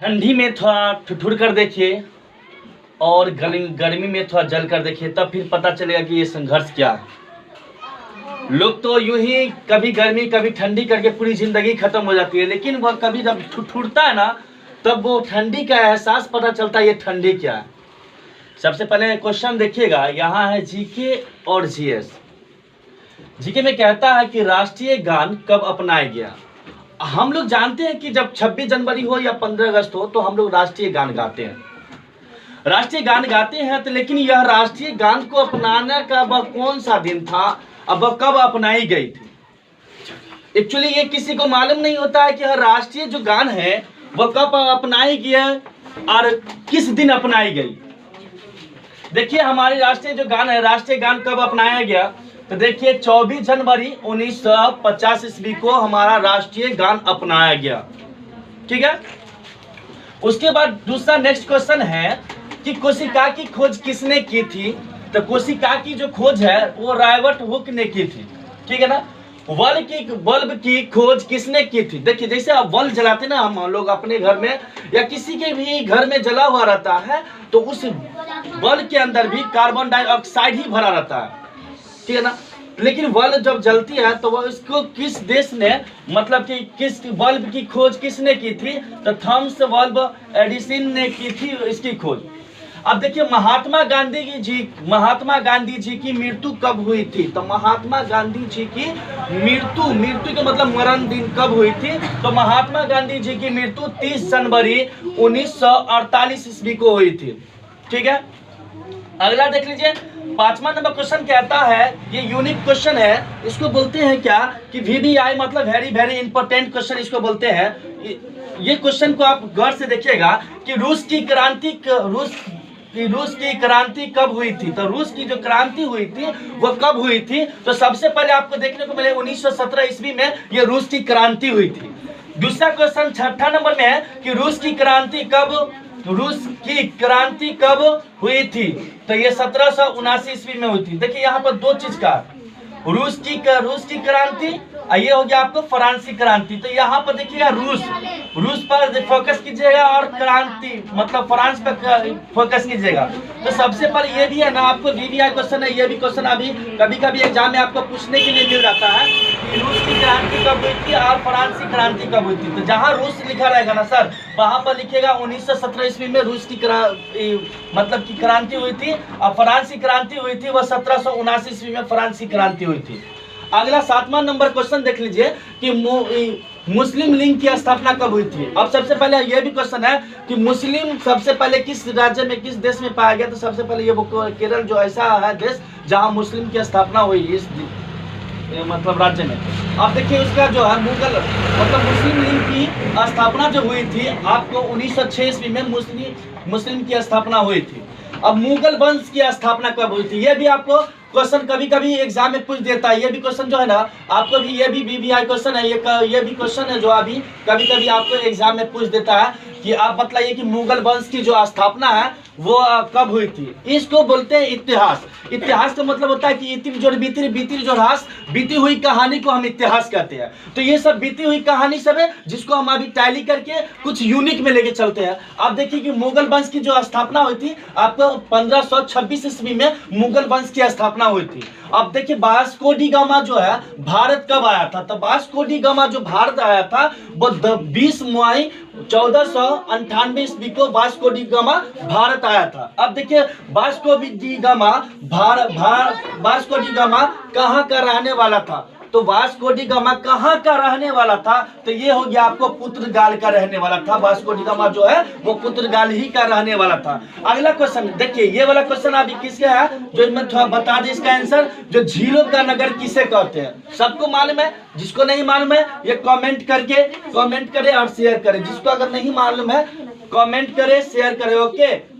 ठंडी में थोड़ा ठुठुर कर देखिए और गर्मी में थोड़ा जल कर देखिए, तब फिर पता चलेगा कि ये संघर्ष क्या है। लोग तो यूं ही कभी गर्मी कभी ठंडी करके पूरी जिंदगी खत्म हो जाती है, लेकिन वह कभी जब ठुठुरता है ना, तब वो ठंडी का एहसास पता चलता है ये ठंडी क्या है। सबसे पहले क्वेश्चन देखिएगा, यहाँ है जीके और जीएस। जीके में कहता है कि राष्ट्रीय गान कब अपनाया गया। हम लोग जानते हैं कि जब 26 जनवरी हो या 15 अगस्त हो तो हम लोग राष्ट्रीय गान गाते हैं, राष्ट्रीय गान गाते हैं। तो लेकिन यह राष्ट्रीय गान को अपनाने का वह कौन सा दिन था, अब वह कब अपनाई गई थी। एक्चुअली ये किसी को मालूम नहीं होता है कि यह राष्ट्रीय जो गान है वह कब अपनाई गई और किस दिन अपनाई गई। देखिए हमारी राष्ट्रीय जो गान है, राष्ट्रीय गान कब अपनाया गया, तो देखिए 24 जनवरी 1950 ईस्वी को हमारा राष्ट्रीय गान अपनाया गया। ठीक है। उसके बाद दूसरा नेक्स्ट क्वेश्चन है कि कोशिका की खोज किसने की थी। तो कोशिका की जो खोज है वो रॉबर्ट हुक ने की थी। ठीक है ना। बल्ब की खोज किसने की थी। देखिए जैसे आप बल्ब जलाते ना हम लोग अपने घर में या किसी के भी घर में जला हुआ रहता है, तो उस बल्ब के अंदर भी कार्बन डाइऑक्साइड ही भरा रहता है। ठीक है ना। लेकिन बल्ब जब जलती है तो वो इसको किस देश ने, मतलब कि किस बल्ब की खोज किसने की थी, तो थॉमस बल्ब एडिसन ने की थी इसकी खोज। अब देखिए महात्मा गांधी जी की मृत्यु कब हुई थी। तो महात्मा गांधी जी की मृत्यु का मतलब मरण दिन कब हुई थी। तो महात्मा गांधी जी की मृत्यु 30 जनवरी 1948 ईस्वी को हुई थी। ठीक है। अगला देख लीजिए, 5वां नंबर क्वेश्चन कहता है, ये यूनिक क्वेश्चन है, इसको बोलते हैं क्या कि VVI मतलब वेरी वेरी इंपॉर्टेंट क्वेश्चन इसको बोलते हैं। ये क्वेश्चन को आप गौर से देखिएगा कि रूस की क्रांति कब हुई थी। तो रूस की जो क्रांति हुई थी वो कब हुई थी। तो सबसे पहले आपको देखने को मिले 1917 ईस्वी में ये रूस की क्रांति हुई थी। दूसरा क्वेश्चन 6ठा नंबर में है कि रूस की क्रांति कब हुई थी। तो ये 1779 ईस्वी में हुई थी। देखिए यहाँ पर दो चीज का, रूस की क्रांति, ये हो गया आपको फ्रांसी क्रांति। तो यहाँ पर देखिएगा रूस पर फोकस कीजिएगा और क्रांति मतलब फ्रांस पर फोकस कीजिएगा। तो सबसे पहले ये भी है ना, आपको VVI क्वेश्चन है, ये भी क्वेश्चन अभी कभी कभी एग्जाम में आपको पूछने के लिए मिल जाता है कि रूस की क्रांति कब हुई थी और फ्रांसी क्रांति कब हुई थी। तो जहाँ रूस लिखा रहेगा ना सर, वहां पर लिखेगा 1917 ईस्वी में रूस की मतलब की क्रांति हुई थी, और फ्रांसी क्रांति हुई थी वह 1779 ईस्वी में फ्रांसी क्रांति हुई थी। अगला 7वां नंबर क्वेश्चन देख लीजिए कि मुस्लिम लीग की स्थापना कब हुई थी। अब सबसे पहले ये भी क्वेश्चन है कि मुस्लिम सबसे पहले किस राज्य में किस देश में पाया गया। तो सबसे पहले ये केरल जो ऐसा है देश जहां मुस्लिम की स्थापना हुई इस मतलब राज्य में। अब देखिए उसका जो है मुगल मतलब मुस्लिम लीग की स्थापना जो हुई थी आपको 1906 ईस्वी में मुस्लिम की स्थापना हुई थी। अब मुगल वंश की स्थापना कब हुई थी, ये भी आपको क्वेश्चन कभी कभी एग्जाम में पूछ देता है। ये भी क्वेश्चन जो है ना आपको भी, ये भी VVI क्वेश्चन है, ये भी क्वेश्चन है जो अभी कभी कभी आपको एग्जाम में पूछ देता है कि आप बताइए कि मुगल वंश की जो स्थापना है वो कब हुई थी। इसको बोलते हैं इतिहास। इतिहास का मतलब होता है कि बीती जो रास बीती हुई कहानी को हम इतिहास कहते हैं। तो ये सब बीती हुई कहानी सब है जिसको हम अभी टैली करके कुछ यूनिक में लेके चलते हैं। आप देखिए कि मुगल वंश की जो स्थापना हुई थी आपको 1526 ईस्वी में मुगल वंश की स्थापना हुई थी। अब देखिए वास्को डी गामा जो है भारत कब आया था। तो वास्को डी गामा जो भारत आया था वो 20 मई 1498 ईस्वी को वास्को डी गामा भारत आया था। अब देखिए वास्को डी गामा कहाँ का रहने वाला था। तो वास्को डी गामा कहाँ का रहने वाला था। तो ये हो गया आपको पुर्तगाल का रहने वाला था। वास्को डी गामा जो है वो पुर्तगाल ही का रहने वाला था। अगला क्वेश्चन देखिए, ये वाला क्वेश्चन अभी किसका है जो मैं थोड़ा बता दें इसका आंसर। जो झीलों का नगर किसे कहते हैं सबको मालूम है, जिसको नहीं मालूम है ये कमेंट करे और शेयर करे। जिसको अगर नहीं मालूम है कमेंट करे शेयर करे। ओके।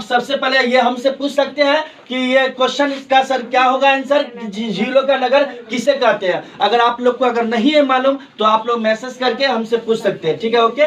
सबसे पहले ये हमसे पूछ सकते हैं कि ये क्वेश्चन इसका सर क्या होगा आंसर, झीलों का नगर किसे कहते हैं। अगर आप लोग को अगर नहीं है मालूम तो आप लोग मैसेज करके हमसे पूछ सकते हैं। ठीक है। ओके।